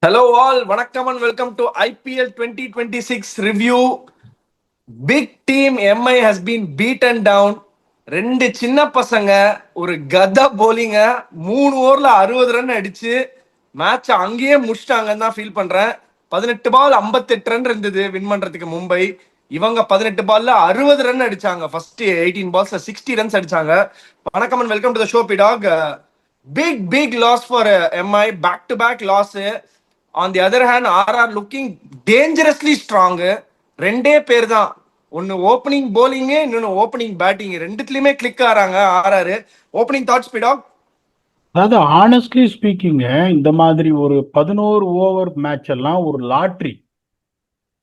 Hello all, வணக்கம் and welcome to IPL 2026 review. Big team MI has been beaten down. ரெண்டு சின்ன பசங்க ஒரு கத போலிங்க 3 ஓவர்ல 60 ரன் அடிச்சு மேட்ச் அங்கேயே முடிச்சிட்டாங்கன்னு தான் ஃபீல் பண்றேன். 18 பால் 58 ரன் இருந்தது வின் பண்றதுக்கு மும்பை. இவங்க 18 பால்ல 60 ரன் அடிச்சாங்க. ஃபர்ஸ்ட் 18 பால்ஸ்ல 60 ரன்ஸ் அடிச்சாங்க. வணக்கம் and welcome to the show, P-Dog. Big loss for MI, back to back loss. On the other hand, RR looking dangerously strong. ரெண்டே பேர் தான், ஒன்னு ஓப்பனிங் போலிங், இன்னொன்னு ஓப்பனிங் பேட்டிங். ரெண்டுத்துலயுமே கிளிக் ஆறாங்க ஆர்ஆர். Opening thoughts, P-Dog? அதாவது honestly ஸ்பீக்கிங்க, இந்த மாதிரி ஒரு 11 ஓவர் மேட்ச் எல்லாம் ஒரு லாட்ரி.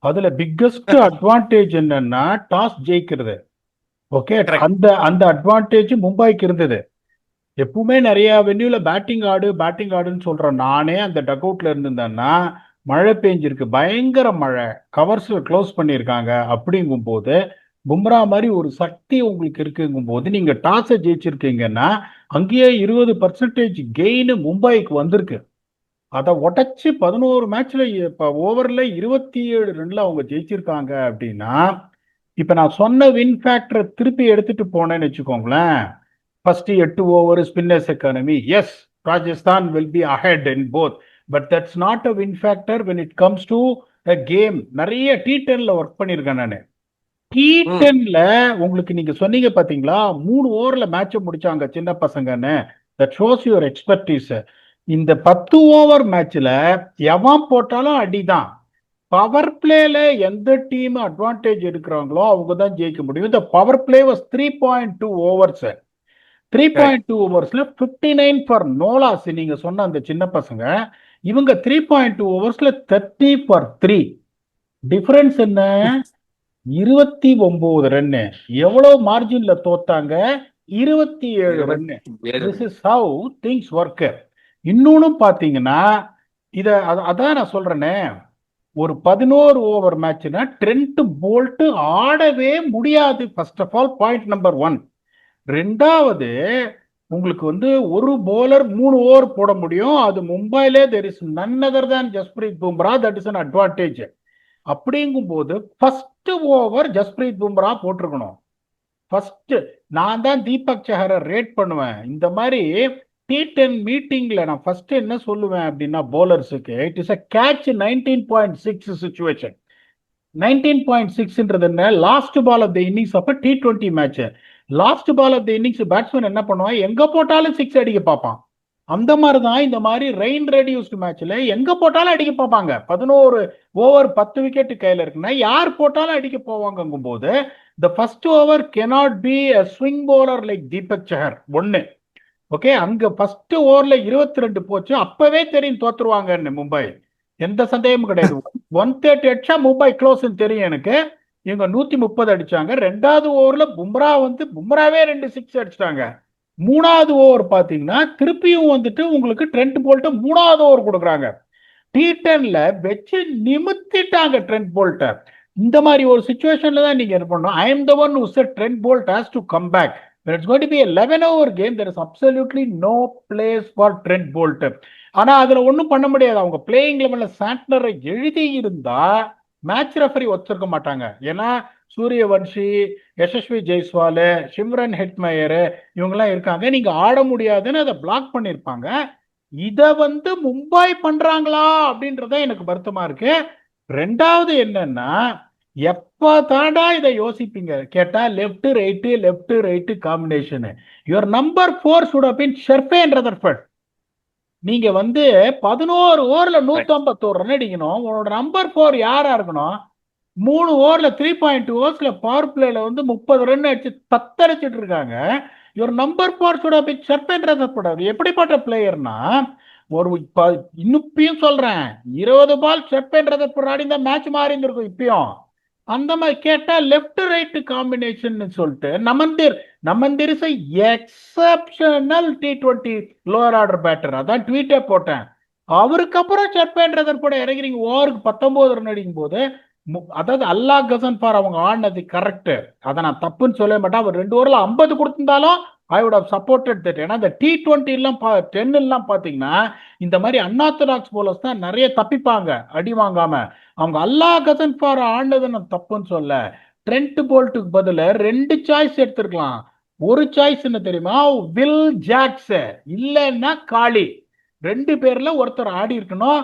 அதுல பிக்கஸ்ட் அட்வான்டேஜ் என்னன்னா டாஸ் ஜெயிக்கிறது. ஓகே, அந்த அந்த அட்வான்டேஜ் மும்பைக்கு இருந்தது. எப்பவுமே நிறைய வென்யூல பேட்டிங் ஆடுன்னு சொல்றேன். நானே அந்த டக் அவுட்ல இருந்திருந்தேன்னா, மழை பெஞ்சிருக்கு, பயங்கர மழை, கவர்ஸ் க்ளோஸ் பண்ணியிருக்காங்க. அப்படிங்கும் போது பும்ரா மாதிரி ஒரு சக்தி உங்களுக்கு இருக்குங்கும் போது நீங்க டாஸை ஜெயிச்சிருக்கீங்கன்னா அங்கேயே 20% கெயின் மும்பைக்கு வந்திருக்கு. அதை உடச்சி 11 மேட்ச்ல ஓவர்ல 27 ரன்ல அவங்க ஜெயிச்சிருக்காங்க. அப்படின்னா இப்ப நான் சொன்ன வின் ஃபேக்டரை திருப்பி எடுத்துட்டு போனேன்னு வச்சுக்கோங்களேன். First 8 over spinners economy, yes, Rajasthan will be ahead in both, but that's not a win factor when it comes to a game. நிறைய T10ல ஒர்க் பண்ணியிருக்கேன் நான். T10ல உங்களுக்கு நீங்க சொன்னீங்க பாத்தீங்களா, 3 ஓவர்ல மேட்ச முடிச்சாங்க சின்ன பசங்கன்னு. That shows your expertise. இந்த 10 ஓவர் மேட்ச்ல எவன் போட்டாலும் அடிதான். பவர் பிளேல எந்த டீம் அட்வான்டேஜ் எடுக்கிறாங்களோ அவங்க தான் ஜெயிக்க முடியும். இந்த power play was 3.2 overs. 3.2 ஓவர்ஸ்ல 59 for no loss. நீங்க சொன்ன அந்த சின்ன பசங்க, இவங்க 3.2 ஓவர்ஸ்ல 30 ஃபார் 3. டிஃபரன்ஸ் என்ன? 29 ரன்னு. எவ்வளவு மார்ஜின்ல தோத்தாங்க? 27 ரன்னு. This is how things work. இன்னொன்னு பாத்தீங்கன்னா, அதான் நான் சொல்றேனே, ஒரு 11 ஓவர் மேட்ச்னா ட்ரெண்ட் போல்ட் ஆடவே முடியாது. First of all point number 1. ரெண்டாவது, உங்களுக்கு ஒரு போலர் 3 ஓவர் போட முடியும். அது மும்பையிலே there is none other than Jasprit Bumrah. That is an advantage. அப்படிங்கும் போது ஃபர்ஸ்ட் ஓவர் ஜஸ்பிரீத் பும்ரா போட்டிருக்கணும். ஃபர்ஸ்ட் நான் தான் தீபக் சஹரை ரேட் பண்ணுவேன். இந்த மாதிரி T10 மீட்டிங்ல நான் ஃபர்ஸ்ட் என்ன சொல்லுவேன் அப்படின்னா, போலர்ஸுக்கு it is a catch 19.6 situation. 19.6ன்றது என்ன? Last ball of the innings அப்ப T20 match. Last ball of the innings batsman என்ன பண்ணுவான்? எங்க போட்டாலும் 6 அடிக்க பார்ப்பான். அந்த மாதிரி தான் இந்த மாதிரி ரெயின் ரெடியூஸ்டு மேட்ச்ல எங்க போட்டாலும் அடிக்க பார்ப்பாங்க. 11 ஓவர் 10 விக்கெட் கையில இருக்குன்னா யார் போட்டாலும் அடிக்க போவாங்கும் போது the first over cannot be a swing bowler like Deepak Chahar. ஒன்னு ஓகே, அங்க ஃபர்ஸ்ட் ஓவர்ல 22 போச்சு. அப்பவே தெரியும் தோத்துருவாங்கன்னு மும்பை, எந்த சந்தேகமும் கிடையாது. 130 அடிச்சா மும்பை க்ளோஸ் தெரியும் எனக்கு. இவங்க 130 அடிச்சாங்க. ரெண்டாவது ஓவர்ல பும்ராவே 2 6 அடிச்சிட்டாங்க. மூணாவது ஓவர் பாத்தீங்கன்னா திருப்பியும் உங்களுக்கு ட்ரெண்ட் போல்ட் 3வது ஓவர் கொடுக்குறாங்க. T10ல வச்சு நிமித்திட்டாங்க ட்ரெண்ட் போல்ட். இந்த மாதிரி ஒரு சிச்சுவேஷன்ல தான் நீங்க என்ன பண்ணணும்? I am the one who said Trent Boult has to come back. when it's going to be a 11 over game, there is absolutely no place for Trent Bolt. ஆனா அதுல ஒண்ணும் பண்ண முடியாது. அவங்க பிளேயிங் லெவல்ல சாண்ட்னரை எழுதி இருந்தா மேட்ச் ரெஃபரி ஒத்துருக்க மாட்டாங்க. ஏன்னா சூரியவன்ஷி, யசஸ்வி ஜெய்ஸ்வால், சிம்ரன் ஹெட்மயர் இவங்கெல்லாம் இருக்காங்க. நீங்க ஆட முடியாதுன்னு அதை பிளாக் பண்ணிருப்பாங்க. இத மும்பை பண்றாங்களா அப்படின்றத எனக்கு வருத்தமா இருக்கு. ரெண்டாவது என்னன்னா, எப்ப தாண்டா இதை யோசிப்பீங்க கேட்டா, left right combination. Your number 4 should have been Sherfane Rutherford. நீங்க 11 ஓவர்ல 151 ரன் அடிக்கணும். உன்னோட நம்பர் 4 யாரா இருக்கணும்? 3 ஓவர்ல 3.2 ஓவர்ஸ்ல பவர் பிளேல 30 ரன் அடிச்சு தத்தரிச்சிட்டு இருக்காங்க. இவர் number 4 should have been Sherfane Rutherford. எப்படிப்பட்ட பிளேயர்னா, இன்னும் சொல்றேன், 20 பால் ஷெர்ஃபேன் ரதர்ஃபர்ட் ஆடி இந்த மேட்ச் மாறி இருந்திருக்கும். இப்பயும் அந்த மாதிரி கேட்டா லெப்ட் ரைட் காம்பினேஷன் சொல்லிட்டு Naman Dhir is exceptional T20 lower order batter. அதான் ட்வீட்டே போட்டேன். அவருக்கு அப்புறம் ஷெர்ஃபேன் ரதர்ஃபர்ட் இறங்குறீங்க. ஓவருக்கு 19 ரன் அடிக்கும் போது, அதாவது அல்லாஹ் கசன்பார் அவங்க ஆடினது கரெக்ட். அதை நான் தப்புன்னு சொல்ல மாட்டேன். அவர் 2 ஓவர்ல 50 கொடுத்திருந்தாலும் I would have supported that. ஏன்னா இந்த T20 எல்லாம் 10 எல்லாம் பாத்தீங்கன்னா இந்த மாதிரி அன்ஆர்த்தடாக்ஸ் போலர்ஸ் தான் நிறைய தப்பிப்பாங்க அடி வாங்காம. அவங்க அல்லா கசன் ஃபார் ஆனது நான் தப்புன்னு சொல்ல. ட்ரெண்ட் போல்ட்டுக்கு பதிலா 2 சாய்ஸ் எடுத்திருக்கலாம். ஒரு சாய்ஸ் என்ன தெரியுமா? வில் ஜாக்ஸ், இல்லைன்னா காளி. 2 பேர்ல ஒருத்தர் ஆடி இருக்கணும்.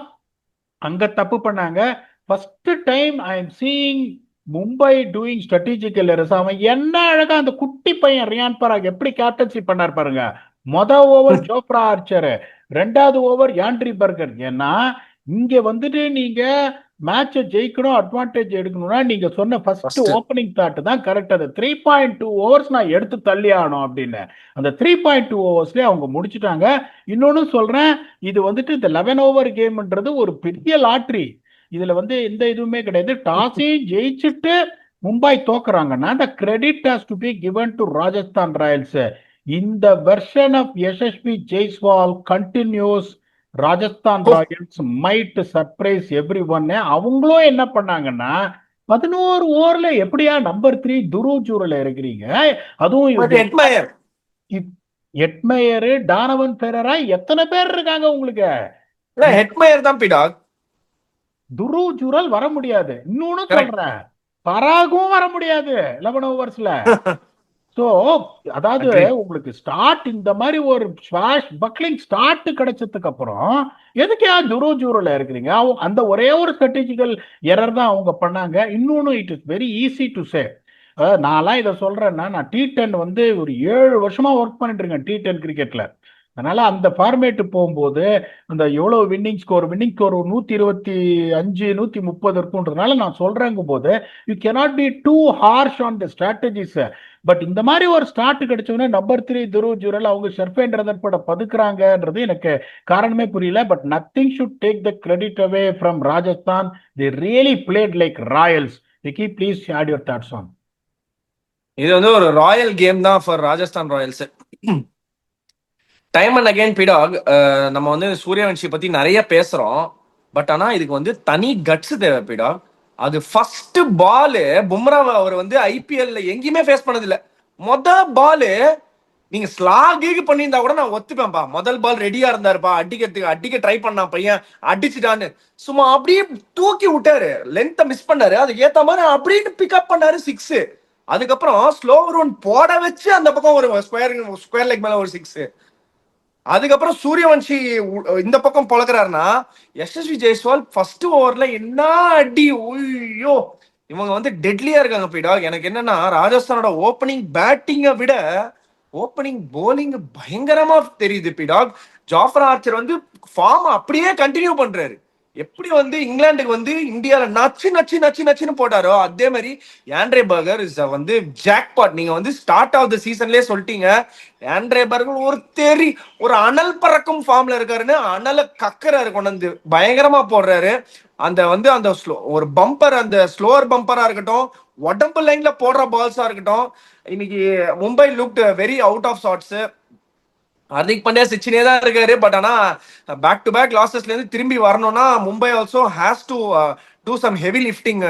அங்க தப்பு பண்ணாங்க. First time I am seeing Mumbai doing strategical errors. அவன் என்ன அழகா அந்த குட்டி பையன் ரியான் பராக் எப்படி கேப்டன்சி பண்ணார் பாருங்க. ஓவர் ஜோப்ரா ஆர்ச்சர், 2வது ஓவர் யாண்ட்ரி பர்கர். ஏன்னா இங்க வந்துட்டு நீங்க மேட்சை ஜெயிக்கணும், அட்வான்டேஜ் எடுக்கணும்னா நீங்க சொன்ன ஃபர்ஸ்ட் ஓப்பனிங் தாட் தான் கரெக்ட். அது 3.2 ஓவர்ஸ் நான் எடுத்து தள்ளி ஆகணும் அப்படின்னு. அந்த 3.2 ஓவர்ஸ்லேயே அவங்க முடிச்சுட்டாங்க. இன்னொன்னு சொல்றேன், இது வந்துட்டு இந்த 11 ஓவர் கேம்ன்றது ஒரு பெரிய லாட்ரி. இதுல வந்து எந்த இதுவுமே கிடையாது. டாஸையும் ஜெயிச்சுட்டு மும்பை தோக்குறாங்கன்னா the credit has to be given to Rajasthan Royals. இந்த version of Yashasvi Jaiswal continues. Rajasthan Royals might surprise everyone. அவங்களும் என்ன பண்ணாங்கன்னா 11 ஓவர்ல எப்படியா நம்பர் 3 துருவ் ஜூரல இருக்கிறீங்க. அதுவும் எட்மயர், டானவன் பெரரா, எத்தனை பேர் இருக்காங்க உங்களுக்கு? ஹெட்மயர் தான் பிடாக். துருவ் ஜூரல் வர முடியாது. இன்னொன்னு சொல்றேன், பராகும் வர முடியாது 11 ஓவர்ஸ்ல. சோ அதாவது உங்களுக்கு ஸ்டார்ட் இந்த மாதிரி ஒரு ஸ்வாஷ் பக்லிங் ஸ்டார்ட் கிடைச்சதுக்கு அப்புறம் எதுக்கு துருவ் ஜூரல இருக்கிறீங்க? அந்த ஒரே ஒரு ஸ்ட்ராட்டஜிக்கல் எரர் தான் அவங்க பண்ணாங்க. இன்னொன்னு it is very easy to say. நான்லாம் இதை சொல்றேன்னா, நான் T10 வந்து ஒரு 7 வருஷமா ஒர்க் பண்ணிட்டு இருக்கேன் T10 கிரிக்கெட்ல. அதனால அந்த ஃபார்மேட்டு போகும்போது அந்த எவ்வளோ வின்னிங் ஸ்கோர் 125 130 இருக்குன்றதுனால நான் சொல்றேங்கும் போது you cannot be too harsh on the strategies. But இந்த மாதிரி ஒரு ஸ்டார்ட் கிடைச்சோன்னே நம்பர் 3 துருவ் ஜூரல் அவங்க ஷர்ஃபேண்டர் பட பதுக்குறாங்கன்றது எனக்கு காரணமே புரியல. But nothing should take the credit away from Rajasthan. The really played like Royals. Vicky, please add your thoughts on. இது வந்து ஒரு ராயல் கேம் தான் for Rajasthan Royals. Time and again PDog, நம்ம வந்து சூரியவன்ஷி பத்தி நிறைய பேசுறோம். பட் ஆனா இதுக்கு வந்து தனி கட்ஸ் தேவை பிடாக். அது ஃபர்ஸ்ட் பால் பும்ராவை அவர் வந்து ஐபிஎல்ல எங்கேயுமே ஃபேஸ் பண்ணதில்லை. பால் நீங்க ஸ்லாகிக்கு பண்ணியிருந்தா கூட நான் ஒத்துப்பேன்ப்பா. முதல் பால் ரெடியா இருந்தாருப்பா, அடிக்க ட்ரை பண்ணா பையன், அடிச்சுட்டான்னு சும்மா அப்படியே தூக்கி விட்டாரு. லென்த்தை மிஸ் பண்ணாரு, அதுக்கு ஏத்த மாதிரி அப்படின்னு பிக்அப் பண்ணாரு 6. அதுக்கப்புறம் ஸ்லோ ரன் போட வச்சு அந்த பக்கம் ஒரு ஸ்கொயர் லெக் மேல ஒரு 6. அதுக்கப்புறம் சூரியவன்ஷி இந்த பக்கம் பொழக்கிறாருன்னா யசஸ்வி ஜெய்ஸ்வால் ஃபர்ஸ்ட் ஓவர்ல என்ன அடி! ஐயோ, இவங்க வந்து டெட்லியா இருக்காங்க பிடாக். எனக்கு என்னன்னா, ராஜஸ்தானோட ஓப்பனிங் பேட்டிங்கை விட ஓப்பனிங் போலிங் பயங்கரமா தெரியுது பிடாக். ஜாஃப்ரா ஆர்ச்சர் வந்து ஃபார்ம் அப்படியே கண்டினியூ பண்றாரு. எப்படி வந்து இங்கிலாந்துக்கு வந்து இந்தியால நச்சு நச்சு நச்சு நச்சுன்னு போட்டாரோ அதே மாதிரி ஆண்ட்ரே பர்கர் இஸ் வந்து ஜாக்பாட். நீங்க வந்து ஸ்டார்ட் ஆஃப் த சீசன்லயே சொல்லிட்டீங்க ஆண்ட்ரே பர்கர் ஒரு அனல் பறக்கும் ஃபார்ம்ல இருக்காருன்னு. அனலை கக்கறாரு, கொண்டு வந்து பயங்கரமா போடுறாரு. அந்த வந்து அந்த ஒரு பம்பர், அந்த ஸ்லோவர் பம்பரா இருக்கட்டும், உடம்பு லைன்ல போடுற பால்ஸா இருக்கட்டும், இன்னைக்கு Mumbai looked very out of shots. Hardik Pandya சிச்சினே தான் இருக்காரு. பட் ஆனா பேக் டு பேக் லாசஸ்ல இருந்து திரும்பி வரணும்னா Mumbai also has to do some heavy lifting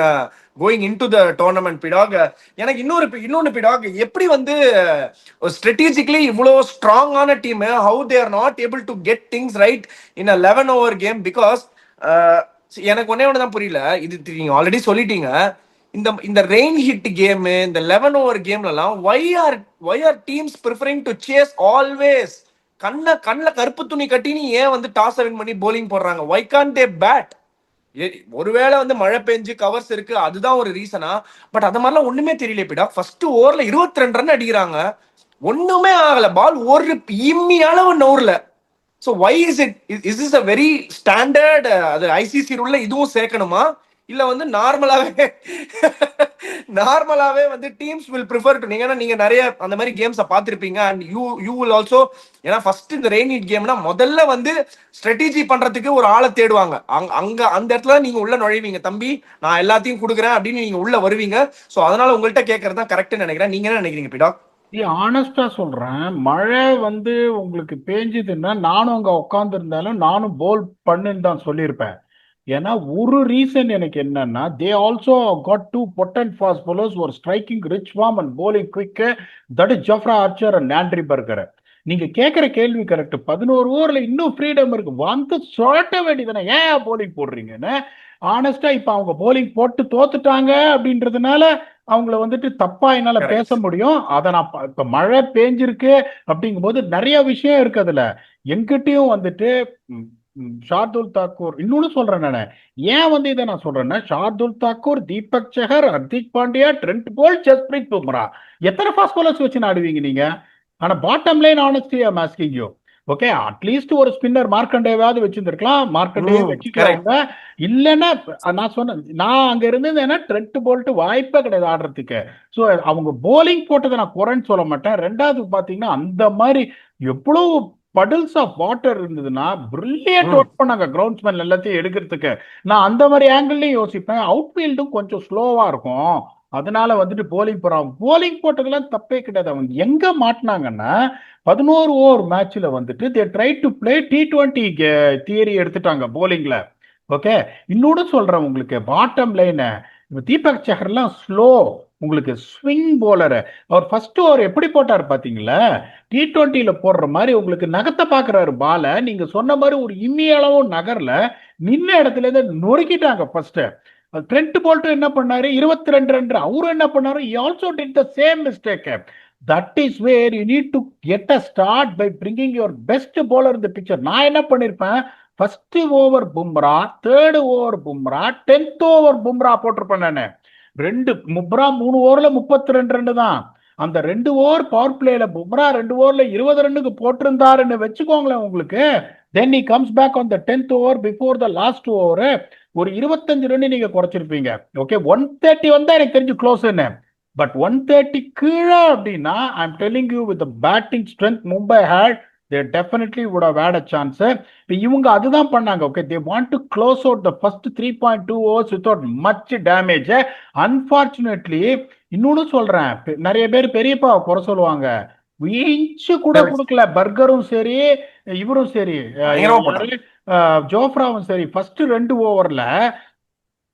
going into the tournament PDog. எனக்கு இன்னொன்னு பிடாக், எப்படி வந்து ஸ்ட்ராட்டஜிக்கலி இவ்வளோ ஸ்ட்ராங்கான team, how they are not able to get things right in a 11 over game. Because எனக்கு ஒன்னே தான் புரியல. இது நீங்க ஆல்ரெடி சொல்லிட்டீங்க, இந்த ரெயின் ஹிட் கேம், இந்த 11 ஓவர் கேம்லாம் why are teams preferring to chase always? கண்ணுல கருப்பு துணி கட்டினு ஏன் வந்து டாஸ் வின் பண்ணி போலிங் போடுறாங்க? why can't they bat? ஒருவேளை வந்து மழை பெஞ்சு கவர்ஸ் இருக்கு, அதுதான் ஒரு ரீசனா? பட் அது மாதிரிலாம் ஒண்ணுமே தெரியல பிடா. ஃபர்ஸ்ட் ஓவர்ல 22 ரன் அடிக்கிறாங்க, ஒண்ணுமே ஆகல, பால் ஒரு இம்மி அளவு நவுர்ல. So why is it? is this a very standard அது ஐசிசி ரூல்ல இதுவும் சேர்க்கணுமா? இல்ல வந்து நார்மலாவே வந்து டீம்ஸ் வில் ப்ரிஃபர் டு, நீங்க நிறைய அந்த மாதிரி கேம்ஸை பார்த்திருப்பீங்க. அண்ட் யூ வில் ஆல்சோ, ஏன்னா ஃபர்ஸ்ட் இந்த ரெயின் ஹிட் கேம்னா முதல்ல வந்து ஸ்ட்ராட்டஜி பண்றதுக்கு ஒரு ஆளை தேடுவாங்க. அங்க அந்த இடத்துல நீங்க உள்ள நுழைவீங்க, தம்பி நான் எல்லாத்தையும் கொடுக்குறேன் அப்படின்னு நீங்க உள்ள வருவீங்க. ஸோ அதனால உங்கள்கிட்ட கேட்கறது தான் கரெக்ட்னு நினைக்கிறேன். நீங்க என்ன நினைக்கிறீங்க பிடாக்? ஆனஸ்டா சொல்றேன், மழை வந்து உங்களுக்கு பேஞ்சுதுன்னா நானும் அங்க உட்கார்ந்து இருந்தாலும் நானும் போல் பண்ணுன்னு தான் சொல்லியிருப்பேன். ஏன்னா ஒரு ரீசன் எனக்கு என்னன்னா, they also got two potent fast bowlers ஒரு striking rich form and bowling quick. That is Jofra Archer and Andre Burger. நீங்க கேட்கிற கேள்வி கரெக்ட். 11 ஓவர்ல இன்னும் ஃப்ரீடம் இருக்கு, வந்து சொல்ல வேண்டியதானே ஏன் போலிங் போடுறீங்கன்னு. ஆனஸ்டா இப்ப அவங்க போலிங் போட்டு தோத்துட்டாங்க அப்படின்றதுனால அவங்கள வந்துட்டு தப்பா என்னால பேச கரெக்ட். முடியும். அதை நான் இப்ப மழை பேஞ்சிருக்கு அப்படிங்கும்போது நிறைய விஷயம் இருக்கு அதுல. எங்கிட்டயும் வந்துட்டு ஷார்துல் தாக்கூர் இன்னொன்னு சொல்றேன் நானு. ஏன் வந்து இதை நான் சொல்றேன்னா, ஷார்துல் தாக்கூர், தீபக் சஹர், ஹர்திக் பாண்டியா, ட்ரெண்ட் போல்ட், ஜஸ்பிரீத் பும்ரா, எத்தனை ஃபாஸ்ட் பாலர்ஸ் வச்சு ஆடுவீங்க நீங்க? ஆனா bottom line honestly I am asking you. Okay, at least ஒரு ஸ்பின்னர் மார்க்கண்டேவாவது வச்சிருந்திருக்கலாம், மார்க்கண்டே வச்சுக்கல கரெக்ட். அவங்க. இல்லைன்னா நான் சொன்னேன், நான் அங்க இருந்ததுன்னா ட்ரெண்ட் போல்ட் வாய்ப்பே கிடையாது ஆடுறதுக்கு. ஸோ அவங்க போலிங் போட்டதை நான் குறைன்னு சொல்ல மாட்டேன். ரெண்டாவது பாத்தீங்கன்னா அந்த மாதிரி எவ்வளவு படில்ஸ் ஆஃப் வாட்டர் இருந்ததுன்னா பிரில்லியன்ட் ஒர்க் பண்ணாங்க கிரவுண்ட்ஸ்மேன் எல்லாத்தையும் எடுக்கிறதுக்கு. நான் அந்த மாதிரி ஆங்கிள்லயும் யோசிப்பேன். அவுட்ஃபீல்டும் கொஞ்சம் ஸ்லோவா இருக்கும், அதனால வந்துட்டு போலிங் போறான். போலிங் போட்டதெல்லாம் தப்பே கிடையாது. அவங்க எங்க மாட்டினாங்கன்னா 11 ஓவர் மேட்ச்ல வந்துட்டு they try to play T20 theory எடுத்துட்டாங்க போலிங்ல. ஓகே, இன்னொன்னு சொல்றேன் உங்களுக்கு, பாட்டம் லைன் தீபக் சஹர்லாம் ஸ்லோ, உங்களுக்கு ஸ்விங் போலர். அவர் ஃபர்ஸ்ட் ஓவர் எப்படி போட்டார் பாத்தீங்களா? T20ல போடுற மாதிரி உங்களுக்கு நகத்தை பாக்குறாரு பால. நீங்க சொன்ன மாதிரி ஒரு இம்மி அளவும் நகர்ல, நின்ன இடத்துல இருந்து நொறுக்கிட்டாங்க ஃபர்ஸ்ட். ட்ரெண்ட் போல்ட் என்ன பண்ணாரு, 22 ரன். அவரும் என்ன பண்ணாரு, he also did the same mistake. That is where you need to get a start by bringing your best bowler in the picture. நான் என்ன பண்ணிருப்பேன், first over Bumrah, third over Bumrah, 10th over Bumrah போட்டிருப்பேன் நானு. பும்ரா 3 ஓவர்ல 32 ரன் தான். அந்த 2 ஓவர் பவர் பிளேல பும்ரா 2 ஓவர்ல 20 ரன்னுக்கு போட்டிருந்தாருன்னு வச்சுக்கோங்களேன் உங்களுக்கு. தென் he comes back on the 10th over before the last over, ஒரு 25 ரன் நீங்க குறைச்சிருப்பீங்க. ஓகே, 130 வந்தா எனக்கு தெரிஞ்சு க்ளோஸ்ன்னு. பட் 130 கீழே அப்படின்னா I am telling you with batting strength Mumbai had, they definitely would have had a chance. இப்போ இவங்க அதுதான் பண்ணாங்க. Okay, they want to close out the first 3.2 overs without much damage. Unfortunately, இன்னொன்னு சொல்றேன், நிறைய பேர் பெரியப்பா குறை சொல்லுவாங்க, இன்ச்சு கூட கொடுக்கல பர்கரும் சரி, இவரும் சரி, பயங்கரமா போட்டாங்க. ஜோஃப்ராவும் சரி. ஃபர்ஸ்ட் 2 ஓவர்ல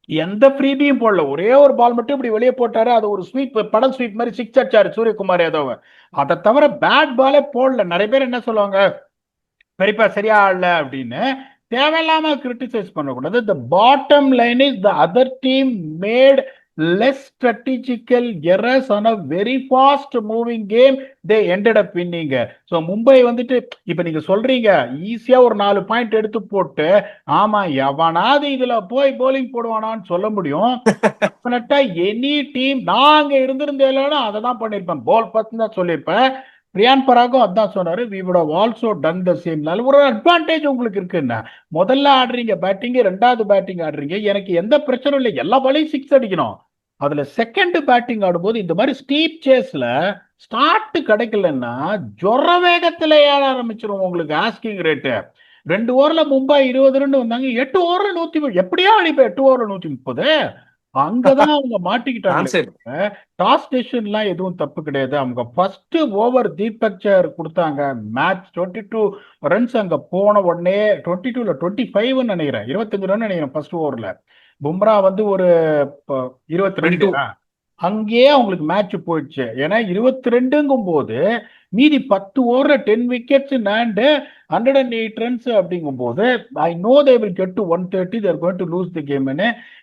எந்த ஃப்ரீபியும் போடல, ஒரே ஒரு பால் மட்டும் இப்படி வெளியே போட்டாரு, அது ஒரு ஸ்வீப், படல் ஸ்வீப் மாதிரி சிக்ஸ் அடிச்சாரு சூரியகுமார் யாதவ். அதை தவிர பேட் பாலே போடல. நிறைய பேர் என்ன சொல்லுவாங்க, பெரியப்பா சரியா ஆடல அப்படின்னு. தேவையில்லாம கிரிட்டிசைஸ் பண்ணக்கூடாது. The bottom line is the other team made less strategical errors on a very fast moving game, they ended up winning. so Mumbai வந்துட்டு இப்ப நீங்க சொல்றீங்க ஈஸியா ஒரு 4 பாயிண்ட் எடுத்து போட்டு, ஆமா எவனாவது இதுல போய் போலிங் போடுவானான்னு சொல்ல முடியும். டெஃபினட்டா எனி டீம், நான் அங்க இருந்திருந்தேன் அதை தான் பண்ணிருப்பேன், போல் பத்து தான் சொல்லியிருப்பேன். பிரியான் பராகும் அதான் சொன்னாரு, we would have also done the same. நல்ல ஒரு அட்வான்டேஜ் உங்களுக்கு இருக்குன்னா, முதல்ல ஆடுறீங்க பேட்டிங், ரெண்டாவது பேட்டிங் ஆடுறீங்க, எனக்கு எந்த பிரச்சனையும் இல்லை, எல்லா பாலையும் சிக்ஸ் அடிக்கணும். அதுல செகண்ட் பேட்டிங் ஆடும்போது இந்த மாதிரி ஸ்டீப் சேஸ்ல ஸ்டார்ட் கிடைக்கலன்னா ஜொர வேகத்துல ஏற ஆரம்பிச்சிடும் உங்களுக்கு ஆஸ்கிங் ரேட்டு. 2 ஓவர்ல மும்பை 20 ரன் வந்தாங்க, 8 ஓவர்ல 130. எப்படியா அடிப்ப 8 ஓவர்ல 130? அங்கதான் அவங்க மாட்டிக்கிட்டாங்க. டாஸ் டெசிஷன்லாம் எதுவும் தப்பு கிடையாது. அவங்க ஃபர்ஸ்ட் ஓவர் தீபக் சஹர் கொடுத்தாங்க, மேட்ச் 22 ரன்ஸ் அங்க போன உடனே 22ல 25 நினைக்கிறேன், 25 ரன் நினைக்கிறேன் ஃபர்ஸ்ட் ஓவர்ல. பும்ரா வந்து ஒரு 22, அங்கேயே அவங்களுக்கு மேட்ச் போயிடுச்சு. ஏன்னா 22ங்கும் போது மீதி 10 ஓவர்ல 10 விக்கெட்ஸ் அண்ட் 108 ரன்ஸ் அப்படிங்கும் போது I know they will get to 130, they are going to lose the game.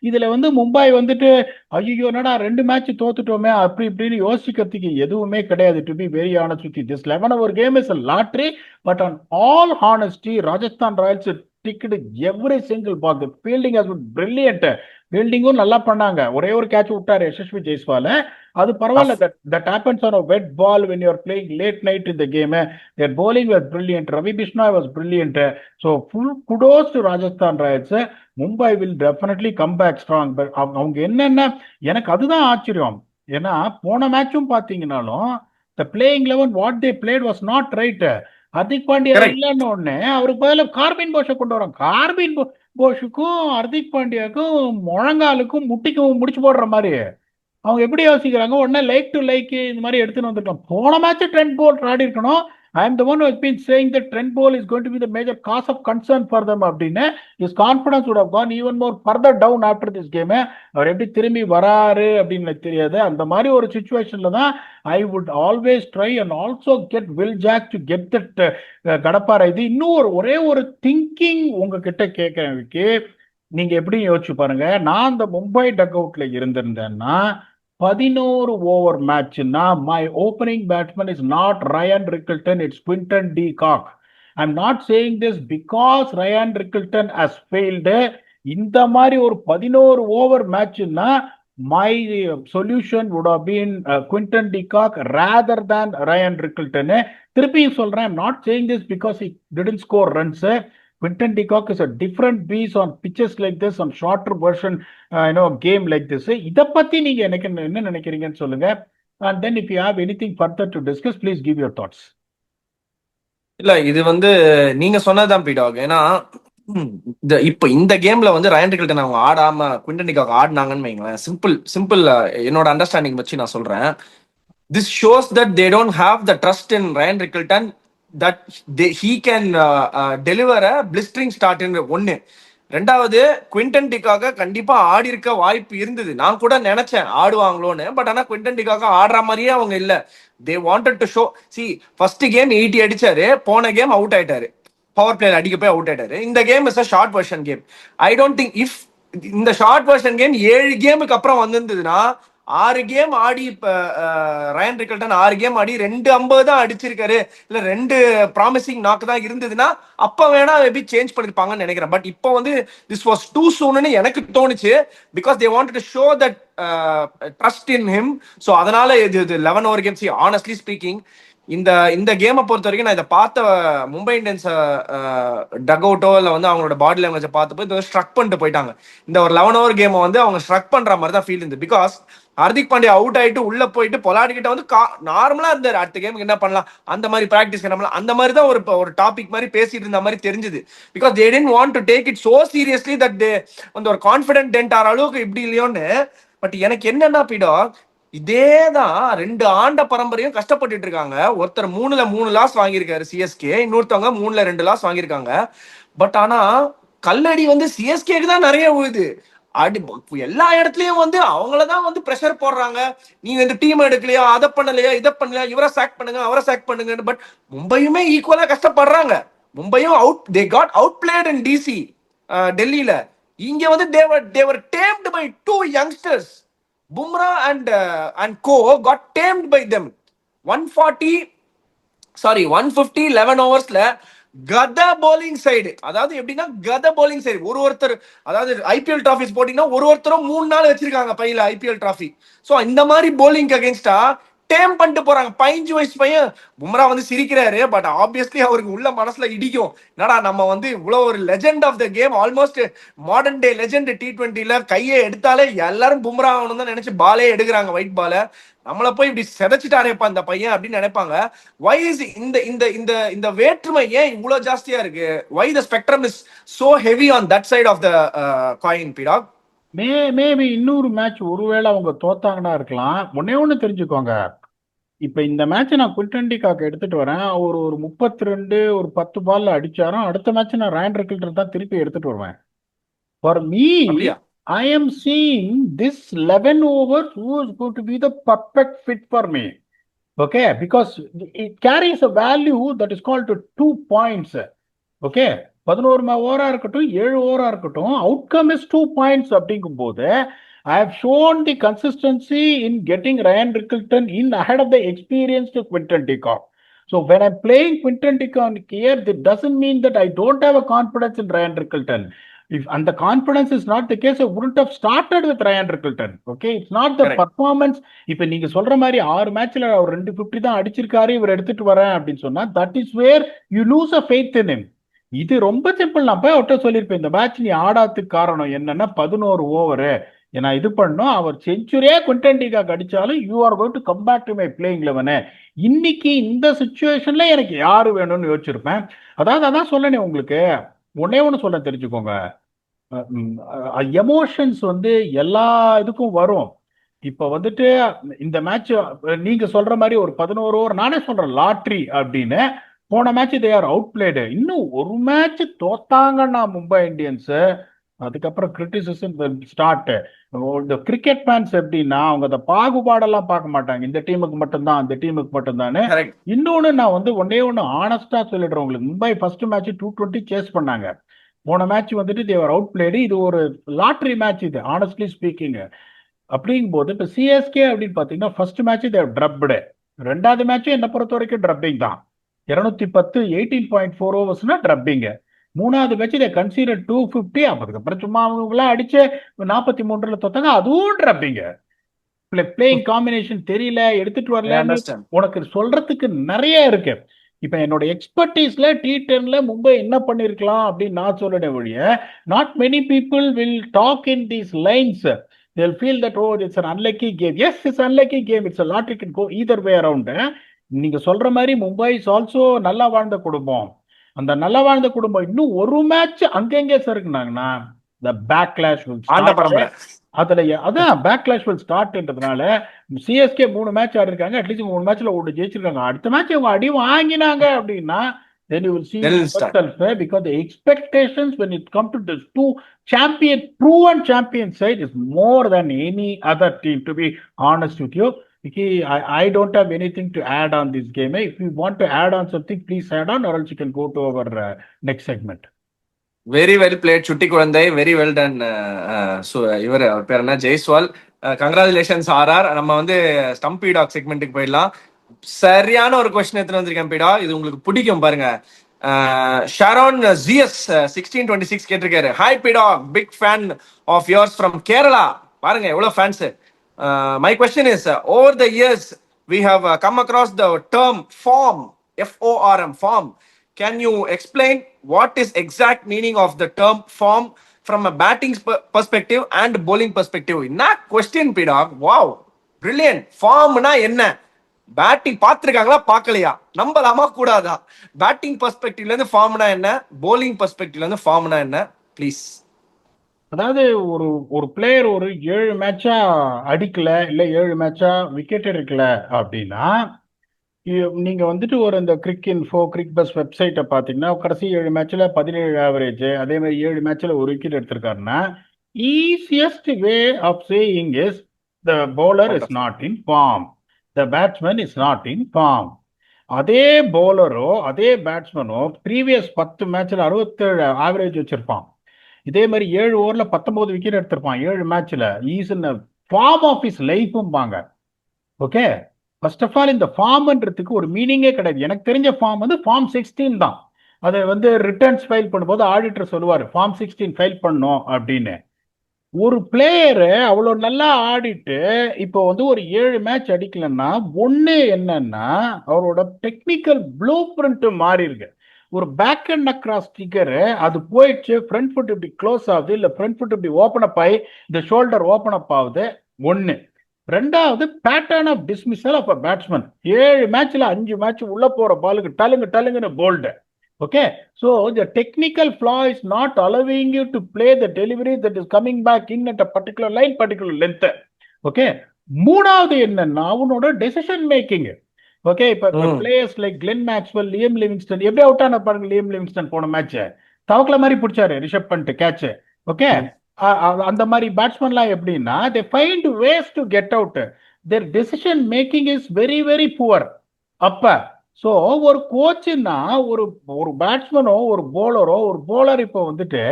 இதுல வந்து மும்பை வந்துட்டு ஐயோ என்னடா 2 மேட்ச் தோத்துட்டோமே அப்படி இப்படின்னு யோசிக்கிறதுக்கு எதுவுமே கிடையாது. To be very honest with you, this 11 hour game is a lottery, but on all honesty Rajasthan Royals ticked every single ball. The fielding has been brilliant. ஃபீல்டிங்கும் நல்லா பண்ணாங்க, ஒரே ஒரு கேட்ச் விட்டாரு யசஸ்வி ஜெய்ஸ்வால், அது பரவாயில்ல. That happens on a wet ball when you are playing late night in the game. Their bowling was brilliant, Ravi Bishnoi was brilliant. So full kudos to Rajasthan Royals. Mumbai will definitely come back strong. But அவங்க என்னன்னா எனக்கு அதுதான் ஆச்சரியம். ஏன்னா போன மேட்சும் பாத்தீங்கன்னாலும் the playing 11 what they played was not right. Hardik Pandya இல்லைன்னு உடனே அவருக்கு பதிலாக கார்பின் போஷை கொண்டு வரோம். கார்பின் போஷுக்கும் ஹர்திக் பாண்டியாவுக்கும் முழங்காலுக்கும் முட்டிக்கும் முடிச்சு போடுற மாதிரி அவங்க எப்படி யோசிக்கிறாங்க, உடனே லைக் டு லைக் இந்த மாதிரி எடுத்துன்னு வந்துருக்கலாம். போன மேட்ச் ட்ரெண்ட் போல்ட் ஆடி இருக்கணும், I am the one who has been saying that Trent Bolt is going to be the major cause of concern for them அப்படின்னு. His confidence would have gone even more further down after this game. அவர் எப்படி திரும்பி வராரு அப்படின்னு எனக்கு தெரியாது. அந்த மாதிரி ஒரு சுச்சுவேஷன்ல தான் I would always try and also get Will Jack to get that கடப்பாரை. இது இன்னும் ஒரே ஒரு திங்கிங் உங்ககிட்ட கேட்கறதுக்கு, நீங்க எப்படி யோசிச்சு பாருங்க. நான் அந்த மும்பை டக் அவுட்ல இருந்திருந்தேன்னா 11 ஓவர் மேட்ச்னா my opening batsman is not Ryan Rickelton, it's Quinton de Kock. I am not saying this because Ryan Rickelton has failed. இந்த மாதிரி ஒரு 11 ஓவர் மேட்ச்னா my solution would have been Quinton de Kock rather than Ryan Rickelton. திருப்பியும் சொல்றேன், I'm not saying this because he didn't score runs. Quinton de Kock is a different beast on pitches like this, on shorter version, game like this. இத பத்தி நீங்க எனக்கு என்ன நினைக்கிறீங்கன்னு சொல்லுங்க. And then if you have anything further to discuss, please give your thoughts. இல்ல இது நீங்க சொன்னதுதான் பீடாக். ஏன்னா இப்ப இந்த கேம்ல ரயன் ரிக்கில்டன் அவங்க ஆடாம குவிண்டன் டி காக் ஆடினாங்கன்னு வைங்களேன். சிம்பிள் என்னோட அண்டர்ஸ்டாண்டிங் வச்சு நான் சொல்றேன். This shows that they don't have the trust in Ryan Rickelton that he can deliver a blistering start in ஒன்னு. ரெண்டாவது, குவிண்டன் டி காக் கண்டிப்பா ஆடி இருக்க வாய்ப்பு இருந்தது. நான் கூட நினைச்சேன் ஆடுவாங்களோன்னு. பட் ஆனா குவிண்டன் டி காக் ஆடுற மாதிரியே அவங்க இல்ல. They wanted to show. First game 80 அடிச்சாரு, போன கேம் அவுட் ஆயிட்டாரு, பவர் பிளேயர் அடிக்க போய் அவுட் ஆயிட்டாரு. இந்த game is a short version game. I don't think if இந்த ஷார்ட் வெர்ஷன் கேம் 7 கேமுக்கு அப்புறம் வந்திருந்ததுன்னா, 6 கேம் ஆடி இப்ப ரயன் ரிக்கில்டன் 6 கேம் ஆடி 250 தான் அடிச்சிருக்காரு, இல்ல 2 ப்ராமிசிங் நாக்கு தான் இருந்ததுன்னா அப்ப வேணா மேபி சேஞ்ச் பண்ணிருப்பாங்கன்னு நினைக்கிறேன். பட் இப்போ திஸ் வாஸ் டூ சூன்னு எனக்கு தோணுச்சு. Because they wanted to show that trust in him. So அதனால இது 11 ஓவர் கேம். ஆனஸ்ட்லி ஸ்பீக்கிங், இந்த கேமை பொறுத்த வரைக்கும் நான் இதை பார்த்த மும்பை இந்தியன்ஸ் டக் அவுட்டோ இல்லை அவங்களோட பாடி லாங்குவேஜை பார்த்து போய் ஸ்ட்ரக் பண்ணிட்டு போயிட்டாங்க. இந்த ஒரு 11 ஓவர் கேமை அவங்க ஸ்ட்ரக் பண்ற மாதிரி தான் ஃபீல் இருந்தது. பிகாஸ் ஹார்திக் பாண்டியா அவுட் ஆயிட்டு உள்ள போயிட்டு பொலாடி கிட்ட நார்மலா இருந்தாரு. அடுத்த கேமுக்கு என்ன பண்ணலாம், அந்த மாதிரி பிராக்டிஸ் பண்ணலாம், அந்த மாதிரி தான் ஒரு டாபிக் மாதிரி பேசிட்டு இருந்த மாதிரி தெரிஞ்சது. Because they didn't want to take it so seriously that they ஒரு கான்ஃபிடென்ட் டென்ட் ஆற அளவுக்கு இப்படி இல்லையோன்னு. பட் எனக்கு என்னன்னா பீடா, இதேதான் 2 ஆண்ட பரம்பரையும் கஷ்டப்பட்டு இருக்காங்க. ஒருத்தர் 3ல 3 லாஸ் வாங்கியிருக்காரு சிஎஸ்கே, இன்னொருத்தவங்க 3ல 2 லாஸ் வாங்கியிருக்காங்க. பட் ஆனா கல்லடி சிஎஸ்கேக்கு தான் நிறைய விழுது. எல்லா இடத்துலயும் அவங்களதான் பிரஷர் போடுறாங்க. நீங்க டீம் எடுக்கலையா, அதை பண்ணலையா, இதை பண்ணலையா, இவரை சாக் பண்ணுங்க, அவரை சாக் பண்ணுங்க. பட் மும்பையுமே ஈக்குவலா கஷ்டப்படுறாங்க. மும்பையும் they got outplayed in DC டெல்லியில. இங்க they were tamed by 2 youngsters. Bumrah and co got tamed by them. 150 11 ஓவர்ஸ்ல கத போலிங் சைடு. அதாவது எப்படின்னா கத போலிங் சைடு ஒருத்தர், அதாவது ஐபிஎல் டிராஃபிஸ் போட்டீங்கன்னா ஒருத்தரும் 3 நாள் வச்சிருக்காங்க பையில ஐபிஎல் டிராஃபி. சோ இந்த மாதிரி போலிங் அகைன்ஸ்டா டேம் பண்ணிட்டு போறாங்க. 15 வயசு பையன் பும்ரா சிரிக்கிறாரு. பட் ஆப்வியஸ்லி அவருக்கு உள்ள மனசுல இடிக்கும், என்னடா நம்ம இவ்வளவு ஒரு legend of the game, almost modern day legend T20ல கையை எடுத்தாலே எல்லாரும் பும்ரா ஆகணும் தான் நினைச்சு பாலே எடுக்கிறாங்க, ஒயிட் பால. நம்மள போய் இப்படி செதைச்சிட்டாரேப்பா இந்த பையன் அப்படின்னு நினைப்பாங்க. வை இஸ் இந்த வேற்றுமை ஏன் இவ்வளவு ஜாஸ்தியா இருக்கு? Why the spectrum is so heavy on that side of the coin PDog? Maybe இன்னொரு மேட்ச் ஒருவேளை அவங்க தோத்தாங்கன்னா இருக்கலாம். ஒண்ணு தெரிஞ்சுக்கோங்க, இப்ப இந்த மேட்ச் நான் குவிண்டன் டி காக் எடுத்துட்டு வரேன். ஒரு 32 ஒரு 10 பால்ல அடிச்சாரும். அடுத்த மேட்ச் நான் ரயன் ரிக்கில்டன் தான் திருப்பி எடுத்துட்டு வருவேன். For me, I am seeing this 11 overs who is going to be the perfect fit for me. Okay, because it carries a value that is called to 2 points. Okay, 11 ஓவரா இருக்கட்டும் 7 ஓவரா இருக்கட்டும், outcome is 2 points. அப்படிங்கும் போது I have shown the consistency in getting Ryan Rickelton in ahead of the experienced Quinton de Kock. So when I'm playing Quinton de Kock here, that doesn't mean that I don't have a confidence in Ryan Rickelton. If and the confidence is not the case, I wouldn't have started with Ryan Rickelton. Okay, it's not the Correct. Performance. இப்ப நீங்க சொல்ற மாதிரி 6 மேட்ச்ல அவர் 250 தான் அடிச்சிருக்காரு, இவர் எடுத்துட்டு வரேன் அப்படின்னு சொன்னா, that is where you lose a faith in him. இது ரொம்ப சிம்பிள். நான் போய் அவர்கிட்ட சொல்லியிருப்பேன், இந்த மேட்ச் நீ ஆடாததுக்கு காரணம் என்னன்னா 11 ஓவரு ஏன்னா இது பண்ணும். அவர் செஞ்சுரியே குவிண்டன் டி காக் அடிச்சாலும் you are going to come back to my playing 11. இன்னைக்கு இந்த சிச்சுவேஷன்ல எனக்கு யாரு வேணும்னு யோசிச்சிருப்பேன். அதான் சொல்லணே உங்களுக்கு. ஒண்ணு சொல்ல தெரிஞ்சுக்கோங்க, எமோஷன்ஸ் எல்லா இதுக்கும் வரும். இப்ப வந்துட்டு இந்த மேட்ச் நீங்க சொல்ற மாதிரி ஒரு 11 ஓவர் நானே சொல்றேன் லாட்ரி அப்படின்னு. போன match they are out blade. இன்னும் ஒரு மேட்ச் தோத்தாங்கன்னா மும்பை இந்தியன்ஸ், அதுக்கப்புறம் கிரிட்டிசிசம் ஸ்டார்ட். இந்த கிரிக்கெட் ஃபேன்ஸ் எப்படின்னா அவங்க அந்த பாகுபாடெல்லாம் பார்க்க மாட்டாங்க, இந்த டீமுக்கு மட்டும்தான் அந்த டீமுக்கு மட்டும்தானே. கரெக்ட். இன்னொன்னு நான் வந்து ஒன்னே ஒன்று ஆனஸ்டா சொல்லிடுறேன் உங்களுக்கு, மும்பை ஃபர்ஸ்ட் மேட்ச் 220 சேஸ் பண்ணாங்க. போன மேட்ச் வந்துட்டு தேவர் அவுட் பிளேடு. இது ஒரு லாட்ரி மேட்ச் இது ஆனஸ்ட்லி ஸ்பீக்கிங். அப்படிங்கும் போது இப்போ சிஎஸ்கே அப்படின்னு பார்த்தீங்கன்னா ஃபர்ஸ்ட் மேட்ச் தேவ் ட்ரப்டு, ரெண்டாவது மேட்சும் என்ன பொறுத்த வரைக்கும் ட்ரப்பிங் தான். 210 18.4 ஓவர்ஸ்னா ட்ரப்பிங். மூணாவது மேட்ச் இதை கன்சிடர் 250. அதுக்கப்புறம் சும்மா அவங்களாம் அடிச்சு 43 தோத்தாங்க, அதுவும் ட்ரப்பிங். பிளேயிங் காம்பினேஷன் தெரியல, எடுத்துட்டு ஐ வரலன்னு அண்டர்ஸ்டாண்ட். உனக்கு சொல்றதுக்கு நிறைய இருக்கு. இப்ப என்னோட எக்ஸ்பர்டீஸ்ல T10ல மும்பை என்ன பண்ணிருக்கலாம் அப்படின்னு நான் சொல்லிட வழிய, not many people will talk in these lines. They'll feel that, oh, it's an unlucky game. Yes, it's unlucky game. It's a lottery, can go either way around. நீங்க சொல்ற மாதிரி மும்பை இஸ் ஆல்சோ நல்லா வாழ்ந்த குடும்பம். அந்த நல்லா வாழ்ந்த குடும்பம் இன்னும் ஒரு மேட்ச் அங்கங்கே சறுக்குனாங்கன்னா the backlash will ஆண்ட start. பரம்பரை. அதுல அதான் பேக்லாஷ் வில் ஸ்டார்ட்ன்றதுனால சிஎஸ்கே 3 மேட்ச் ஆடி இருக்காங்க, அட்லீஸ்ட் 3 மேட்ச்ல ஒன்று ஜெயிச்சிருக்காங்க. அடுத்த மேட்ச் அவங்க அடி வாங்கினாங்க அப்படின்னா then you will see Then it'll start. yourself, because the expectations when it comes to this two proven champion side is more than any other team, to be honest with you. Vicky, I don't have anything to add on this game. If you want to add on something, please add on, or else you can go to our next segment. Very well plate சுட்டி குழந்தை, very well ton. இவர் அவர் பேர் என்ன, Jaiswal. Congratulations RR. நம்ம வந்து ஸ்டம்பி talk செக்மெண்ட்டுக்கு போயிடலாம். சரியான ஒரு கொஸ்டின் எடுத்துட்டு வந்திருக்கேன் பீடா, இது உங்களுக்கு பிடிக்கும் பாருங்க. ஷாரோன் ஜிஎஸ் 1626 கேட்டிருக்காரு. ஹாய் பீடா, big fan of yours from Kerala. பாருங்க எவ்வளவு fans. My question is, over the years we have come across the term form, FORM, form. Can you explain what is exact meaning of the term form from a batting perspective and bowling perspective? என்ன question பீடா, wow brilliant. ஃபார்ம்னா என்ன, batting பார்த்துருக்காங்களா பார்க்கலையா, நம்பலாமா கூடாதா? Batting பெர்ஸ்பெக்டிவ்ல இருந்து ஃபார்ம்னா என்ன, bowling பெர்ஸ்பெக்டிவ்ல இருந்து ஃபார்ம்னா என்ன, please. அதாவது ஒரு ஒரு பிளேயர் ஒரு 7 மேட்சா அடிக்கல, இல்ல 7 மேட்சா விக்கெட் எடுக்கல அப்படின்னா, நீங்க வந்துட்டு ஒரு இந்த கிரிக் இன்ஃபோ, கிரிக் பஸ் வெப்சைட்டை பார்த்தீங்கன்னா கடைசி 7 மேட்ச்ல 17 ஆவரேஜ், அதே மாதிரி 7 மேட்ச்ல ஒரு விக்கெட் எடுத்திருக்காருன்னா, easiest way of saying is the bowler is not in form, the batsman is not in form. அதே பவுலரோ அதே பேட்ஸ்மேனோ ப்ரீவியஸ் 10 மேட்ச்ல 67 ஆவரேஜ் வச்சிருப்பான், இதே மாதிரி 7 ஓவர்ல 19 விக்கெட் எடுத்திருப்பான் 7 மேட்ச்ல, is in form of is லைஃப்பாங்க. ஓகே, ஃபர்ஸ்ட் ஆஃப் ஆல் இந்த ஃபார்ம்ன்றதுக்கு ஒரு மீனிங்கே கிடையாது. எனக்கு தெரிஞ்ச ஃபார்ம் வந்து ஃபார்ம் 16 தான். அதை வந்து ரிட்டர்ன்ஸ் ஃபைல் பண்ணும்போது ஆடிட்டர் சொல்லுவார் ஃபார்ம் 16 ஃபைல் பண்ணோம் அப்படின்னு. ஒரு பிளேயரு அவ்வளோ நல்லா ஆடிட்டு இப்போ வந்து ஒரு 7 மேட்ச் அடிக்கலன்னா ஒன்று என்னன்னா அவரோட டெக்னிக்கல் ப்ளூ பிரிண்ட் மாறி இருக்கு. ஒரு பேக் அண்ட் அக்ராஸ் ஸ்டிக்கரு அது போயிடுச்சு, ஃப்ரண்ட் ஃபுட் இப்படி க்ளோஸ் ஆகுது, இல்லை ஃப்ரண்ட் ஃபுட் இப்படி ஓப்பன் அப் ஆகி இந்த ஷோல்டர் ஓப்பன் அப் ஆகுது, ஒன்று. ரெண்டாவது pattern of dismissal of a batsman. 7 மேட்ச்ல 5 மேட்ச் உள்ள போற பாலுக்கு டலுங்குன்னு bowled. Okay, so the technical flaw is not allowing you to play the delivery that is coming back in at a particular line, particular length. Okay, மூணாவது என்னன்னா அவனோட decision making. Okay, இப்போ players like Glenn Maxwell, Liam Livingstone எப்படி out ஆன பாருங்க. Liam Livingstone போன match தவக்கல மாதிரி பிடிச்சாரு Rishabh Pant catch. Okay, அந்த மாதிரி பேட்ஸ்மேன்லாம் எப்படின்னா they find ways to get out, their decision making is very very poor. அப்ப ஸோ ஒரு கோச்சுன்னா ஒரு ஒரு பேட்ஸ்மேனோ ஒரு போலர் இப்போ வந்துட்டு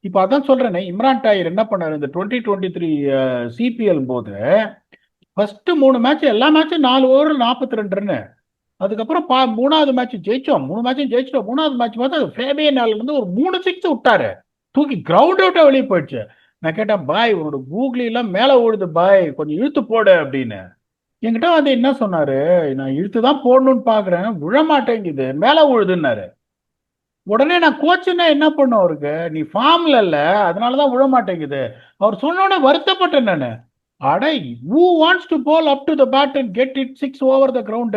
இப்போ அதான் சொல்றேனே, இம்ரான் டாயிர் என்ன பண்ணாரு இந்த 2023 சிபிஎல் போது ஃபர்ஸ்ட் 3 மேட்ச் எல்லா மேட்சும் 4 ஓவர் 42 ரன்னு. அதுக்கப்புறம் மூணாவது மேட்ச் ஜெயிச்சோம், 3 மேட்சும் ஜெயிச்சிட்டோம். மூணாவது மேட்ச் பார்த்தா ஃபேபியன் இருந்து ஒரு 3 6 விட்டாரு, தூக்கி கிரவுண்ட் அவுட்டா வெளியே போயிடுச்சு. நான் கேட்டேன், பாய் உன்னோட கூகுளி எல்லாம் மேல ஓடுது பாய், கொஞ்சம் இழுத்து போடு அப்படின்னு. என்கிட்ட வந்து என்ன சொன்னாரு, நான் இழுத்து தான் போடணும்னு பாக்குறேன், விழமாட்டேங்குது, மேல விழுதுன்னாரு. உடனே நான் கோச்சுன்னா என்ன பண்ணும் அவருக்கு, நீ ஃபார்ம்ல இல்ல அதனாலதான் விழமாட்டேங்குது. அவர் சொன்னோட வருத்தப்பட்டேன் நானு. அட, who wants to bowl up to the bat and get it 6 over the ground?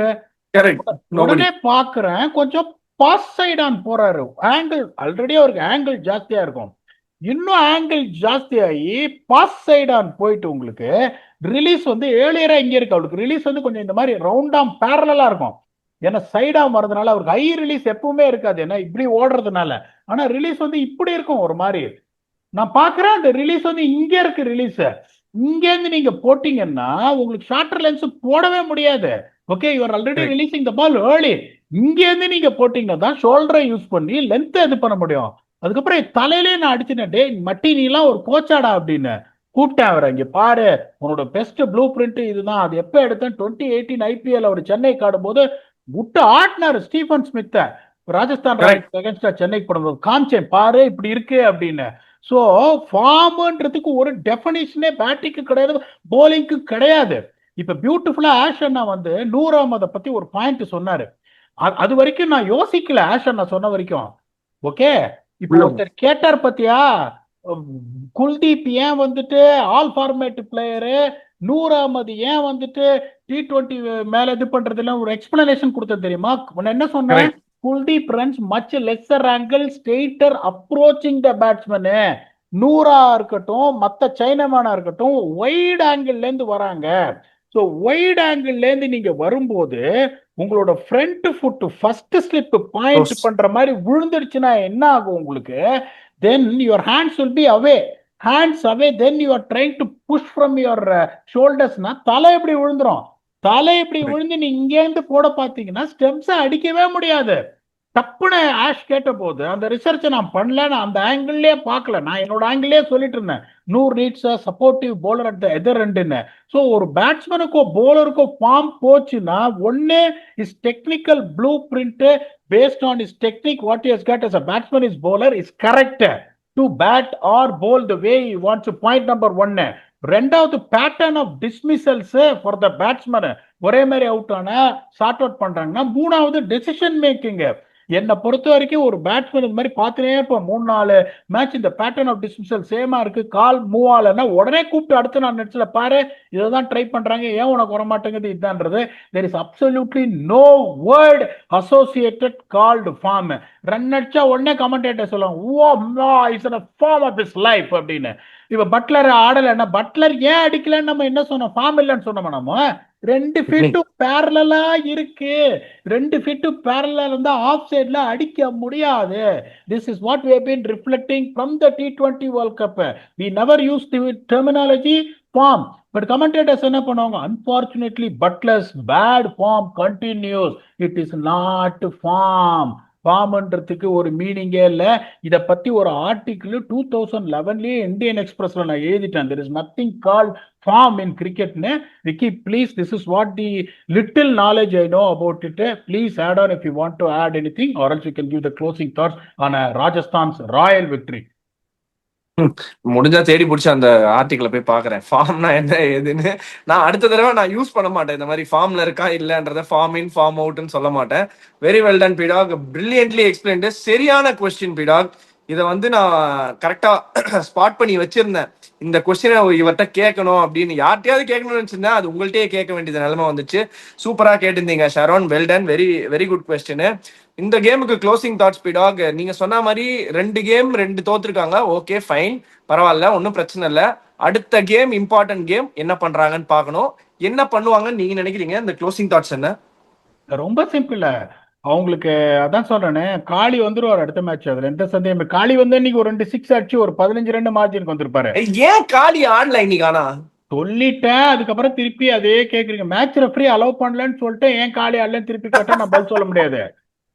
உடனே பாக்குறேன் கொஞ்சம் பாஸ் சைட் ஆன் போறாரு. ஆங்கிள் ஆல்ரெடி அவருக்கு ஆங்கிள் ஜாஸ்தியா இருக்கும், இன்னும் ஆங்கிள் ஜாஸ்தி ஆகி பாஸ் சைட் ஆன் போயிட்டு உங்களுக்கு ரிலீஸ் வந்து ஏர்லியரா இங்க இருக்கு. அவளுக்கு ரிலீஸ் வந்து கொஞ்சம் இந்த மாதிரி ரவுண்டாம் பேரலா இருக்கும். ஏன்னா சைடா வரதுனால அவருக்கு ஹை ரிலீஸ் எப்பவுமே இருக்காது, ஏன்னா இப்படி ஓடுறதுனால. ஆனா ரிலீஸ் வந்து இப்படி இருக்கும் ஒரு மாதிரி. நான் பாக்குறேன் அந்த ரிலீஸ் வந்து இங்க இருக்கு ரிலீஸ். இங்க இருந்து நீங்க போட்டீங்கன்னா உங்களுக்கு ஷார்ட்டர் லென்ஸ் போடவே முடியாது. Okay, you're already Correct. Releasing the ball early. இங்க இருந்து நீங்க போட்டீங்கன்னா தான் ஷோல்டரை யூஸ் பண்ணி லென்த் இது பண்ண முடியும். அதுக்கப்புறம் என் தலையிலே நான் அடிச்சுட்டேன், டே மட்டி நீ எல்லாம் ஒரு கோச்சாடா அப்படின்னு கூப்பிட்டேன் அவரை. இங்க பாரு, உன்னோட பெஸ்ட் ப்ளூ பிரிண்ட் இதுதான். அது எப்ப எடுத்தேன், 2018 ஐபிஎல் அவர் சென்னை ஆடும் போது விட்டு ஆட்டினாரு ஸ்டீஃபன் ஸ்மித்த. ராஜஸ்தான் Correct. ராயல்ஸ் அகேன்ஸ்டா சென்னைக்கு போடும்போது காமிச்சேன், பாரு இப்படி இருக்கு அப்படின்னு. ஸோ ஃபார்ம்ன்றதுக்கு ஒரு டெஃபனிஷனே பேட்டிங்க்கு கிடையாது, போலிங்க்கு கிடையாது. இப்ப பியூட்டிஃபுல்லா ஆஷ் அண்ணா வந்து 100 அஹ்மதை பத்தி ஒரு பாயிண்ட் சொன்னாரு. அது வரைக்கும் நான் யோசிக்கல, ஆஷ் அண்ணா சொன்ன வரைக்கும். ஓகே, இப்போ உள்ள ஒருத்தர் கேட்டார் பத்தியா, உம், குல்தீப் ஏன் வந்துட்டு ஆல் ஃபார்மேட் பிளேயரு, 100 அஹ்மது ஏன் வந்துட்டு T20 மேல இது பண்றதுல ஒரு எக்ஸ்பிளனேஷன் கொடுத்தது தெரியுமா? உன்னை என்ன சொன்னேன்? Correct. Kuldeep runs much lesser angle straighter approaching the பேட்ஸ்மேனு. 100 இருக்கட்டும் மத்த சைனமானா இருக்கட்டும் வைட் ஆங்கிள் இருந்து வராங்க. ஸோ வைட் ஆங்கிள் இருந்து நீங்க வரும்போது உங்களோட front foot first slip point Close. பண்ற மாதிரி விழுந்துடுச்சுன்னா என்ன ஆகும் உங்களுக்கு? Then your hands will be away. Hands away, then you are trying to push from யுவர் ஷோல்டர்ஸ்னா தலை இப்படி விழுந்துரும். தலை இப்படி Correct. விழுந்து நீ இங்கேருந்து போட பார்த்தீங்கன்னா ஸ்டெப்ஸை அடிக்கவே முடியாது. தப்புன்னு ஆஷ் கேட்ட போது அந்த ரிசர்ச்சை நான் பண்ணல, நான் அந்த ஆங்கிள்லயே பார்க்கல. நான் என்னோட ஆங்கிள்லயே சொல்லிட்டு இருந்தேன், 100 needs supportive bowler at the other ரெண்டுன்னு. ஸோ ஒரு பேட்ஸ்மேனுக்கோ போலருக்கோ ஃபார்ம் போச்சுன்னா ஒன்னு is technical blueprint based on is technique what is got as a batsman is bowler is correct to bat or bowl the way you wants. Point number 1. ரெண்டாவது, pattern of dismissals for the batsman ஒரே மாதிரி out ஆன sort out பண்றாங்கன்னா. மூணாவது, decision making. என்னை பொறுத்த வரைக்கும் ஒரு பேட்ஸ்மேன் இந்த மாதிரி பார்த்துனே இருப்பேன், 3-4 மேட்ச் இந்த பேட்டர்ன் ஆஃப் டிஸ்மிசல் சேமா இருக்கு, கால் மூவ் ஆகலன்னா உடனே கூப்பிட்டு அடுத்து நான் நெட்ஸ்ல பாரு இதை தான் ட்ரை பண்றாங்க, ஏன் உனக்கு வர மாட்டேங்குது இதுதான்றது. there is absolutely no word associated called form. Run அடிச்சா உடனே கமெண்டேட்டர் சொல்லுவாங்க, ஓ it's a form of his life அப்படின்னு. இப்ப பட்லர் ஆடலைன்னா பட்லர் ஏன் அடிக்கலன்னு நம்ம என்ன சொன்னோம்? ஃபார்ம் இல்லைன்னு சொன்னோம். நம்ம 2 ஃபீட்டும் பேரலா இருக்கு, 2 ஃபீட்டும் பேரலா இருந்தா ஆஃப் சைட்ல அடிக்க முடியாது. This is what we have been reflecting from the T20 World Cup. we never use the terminology form, but commentators என்ன பண்ணுவாங்க, unfortunately Butler's bad form continues, it is not form. ஃபார்ம்ன்றதுக்கு ஒரு மீனிங்கே இல்லை. இதை பத்தி ஒரு ஆர்டிகிள் 2011 இந்தியன் எக்ஸ்பிரஸ்ல நான் எழுதிட்டேன். there is nothing called form in cricket. Vicky, please, this is what the little knowledge I know about it. Please add on if you want to add anything, or else you can give the closing thoughts on Rajasthan's royal victory. முடிஞ்சா தேடி பிடிச்சி அந்த ஆர்டிகிள போய் பாக்குறேன், ஃபார்ம்னா என்ன ஏதுன்னு. நான் அடுத்த தடவை நான் யூஸ் பண்ண மாட்டேன் இந்த மாதிரி ஃபார்ம்ல இருக்கா இல்லன்றத, ஃபார்ம் இன் ஃபார்ம் அவுட்னு சொல்ல மாட்டேன். Very well done PDog, brilliantly explained. சரியான கொஸ்டின் பிடாக். இதை வந்து நான் கரெக்டா ஸ்பாட் பண்ணி வச்சிருந்தேன், இந்த கொஸ்டினை இவர்கிட்ட கேட்கணும் அப்படின்னு. யார்கிட்டயாவது கேட்கணும்னு நினைச்சிருந்தேன், அது உங்கள்கிட்டயே கேட்க வேண்டியது நிலைமை வந்துச்சு. சூப்பரா கேட்டிருந்தீங்க Sharon, well done, very very good question. இந்த கேமுக்கு க்ளோசிங் தாட்ஸ் பிடாக். நீங்க சொன்ன மாதிரி 2 கேம் 2 தோத்துருக்காங்க, ஓகே ஃபைன், பரவாயில்ல, ஒன்றும் பிரச்சனை இல்லை. அடுத்த கேம் இம்பார்ட்டன்ட் கேம், என்ன பண்றாங்கன்னு பார்க்கணும். என்ன பண்ணுவாங்கன்னு நீங்க நினைக்கிறீங்க? இந்த க்ளோசிங் தாட்ஸ் என்ன? ரொம்ப சிம்பிள். அவங்களுக்கு அதான் சொல்றேனே, காளி வந்துருவார் அடுத்த மேட்ச், அதுல எந்த சந்தேகம். காளி வந்து இன்னைக்கு ஒரு 2 6 அடிச்சு ஒரு 15 ரன் மார்ஜினுக்கு வந்திருப்பாரு. ஏன் காளி ஆடல இன்னைக்கு? ஆனா சொல்லிட்டேன், அதுக்கப்புறம் திருப்பி அதே கேக்குறீங்க. மேட்ச் ரெஃப்ரி அலோவ் பண்ணலன்னு சொல்லிட்டு ஏன் காளி ஆடலன்னு திருப்பி கேட்டா நான் பதில் சொல்ல முடியாது.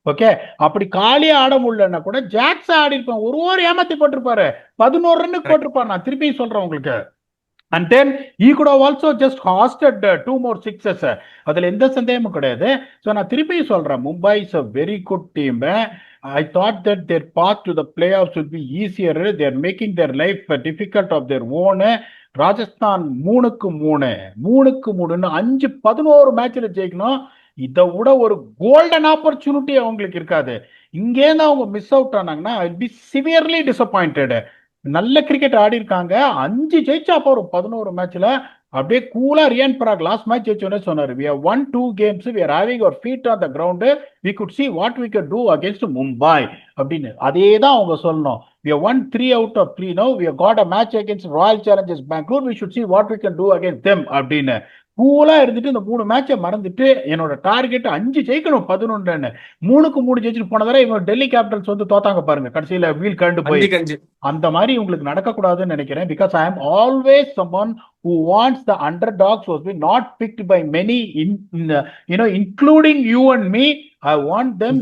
ஓகே, அப்படி காலியா ஆட முடியலன்னா கூட ஜாக்ஸ் ஆடி இருப்பான், ஒரு ஓவர் ஏமாத்தி போட்டிருப்பாரு, 11 ரன்னுக்கு போட்டிருப்பாரு. நான் திருப்பி சொல்றேன் உங்களுக்கு. And then he could have also just hosted 2 more sixes. அதுல எந்த சந்தேகமும் கிடையாது. ஸோ நான் திருப்பி சொல்றேன், Mumbai is a very good team. I thought that their path to the playoffs would be easier. They are making their life difficult of their own. Rajasthan 3க்கு 3 5-11 மேட்ச்ல ஜெயிக்கணும். இதை விட ஒரு கோல்டன் ஆப்பர்ச்சுனிட்டி அவங்களுக்கு இருக்காது. இங்கேருந்து அவங்க மிஸ் அவுட் ஆனாங்கன்னா I will be severely disappointed. நல்ல கிரிக்கெட் ஆடி இருக்காங்க, 5 ஜெயிச்சா போறோம் 11 மேட்ச்ல. அப்படியே கூலா ரியான் பராக் லாஸ்ட் மேட்ச் ஜெயிச்சோன்னே சொன்னாரு, we have won 2 games, we are having our feet on the ground, we could see what we could do against Mumbai அப்படின்னு. அதே தான் அவங்க சொல்லணும். We have won 3 out of 3 now. We have got a match against Royal Challengers Bangalore. We should see what we can do against them அப்படின்னு கூலா இருந்துட்டு இந்த 3 மேட்சை மறந்துட்டு என்னோட டார்கெட் 5 ஜெயிக்கணும் 11 3-3 ஜெயிச்சுட்டு போன தடவை இவங்க டெல்லி கேபிட்டல்ஸ் வந்து தோத்தாங்க பாருங்க கடைசியில வீல் கண்டு போய் அஞ்சு கஞ்சு அந்த மாதிரி உங்களுக்கு நடக்கக்கூடாதுன்னு நினைக்கிறேன் because I am always someone who wants the underdogs who has been not picked by many including you and me. I want them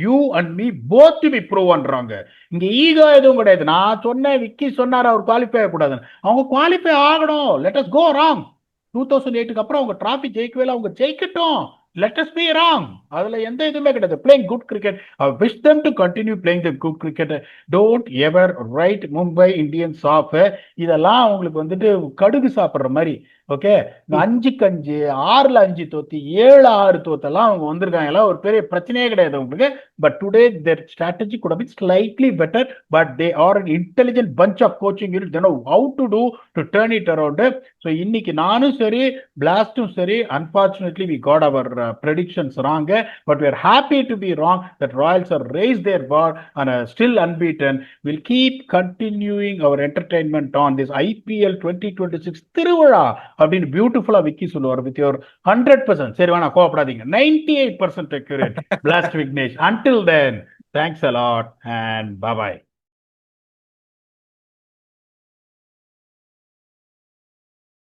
you and me both to be proven wrong. இங்க ego எதுவும் கிடையாது. நான் சொன்னேன், விக்கி சொன்னார் அவர் qualify ஆகக்கூடாதுன்னு. அவங்க qualify ஆகணும். Let us go wrong. 2008க்கு அப்புறம் அவங்க டிராபி ஜெயிக்கவே இல்லை, அவங்க ஜெயிக்கட்டும். Let us be wrong. அதுல எந்த இதுவுமே கிடையாது. Playing good cricket. I wish them to continue playing the good cricket. Don't ever write Mumbai Indians off. இதெல்லாம் உங்களுக்கு வந்துட்டு கடுகு சாப்பிடுற மாதிரி. ஓகே, 5-5 6-5 தோத்து 7-6 தோத்தெல்லாம் அவங்க வந்திருக்காங்க. எல்லாம் ஒரு பெரிய பிரச்சனையே கிடையாது உங்களுக்கு. But today their strategy could have been slightly better, but they are an intelligent bunch of coaching units. They know how to do to turn it around. So இன்னைக்கு நானும் சரி பிளாஸ்டும் சரி unfortunately we got our predictions wrong, but we are happy to be wrong that Royals have raised their bar and are still unbeaten. We'll keep continuing our entertainment on this IPL 2026 திருவிழா அப்படின்னு பியூட்டிஃபுல்லா விக்கி சொல்லுவார் with your 100%. சரி வேணா கோவப்படாதீங்க, 98% accurate blast Vignesh. Until then, thanks a lot and bye bye.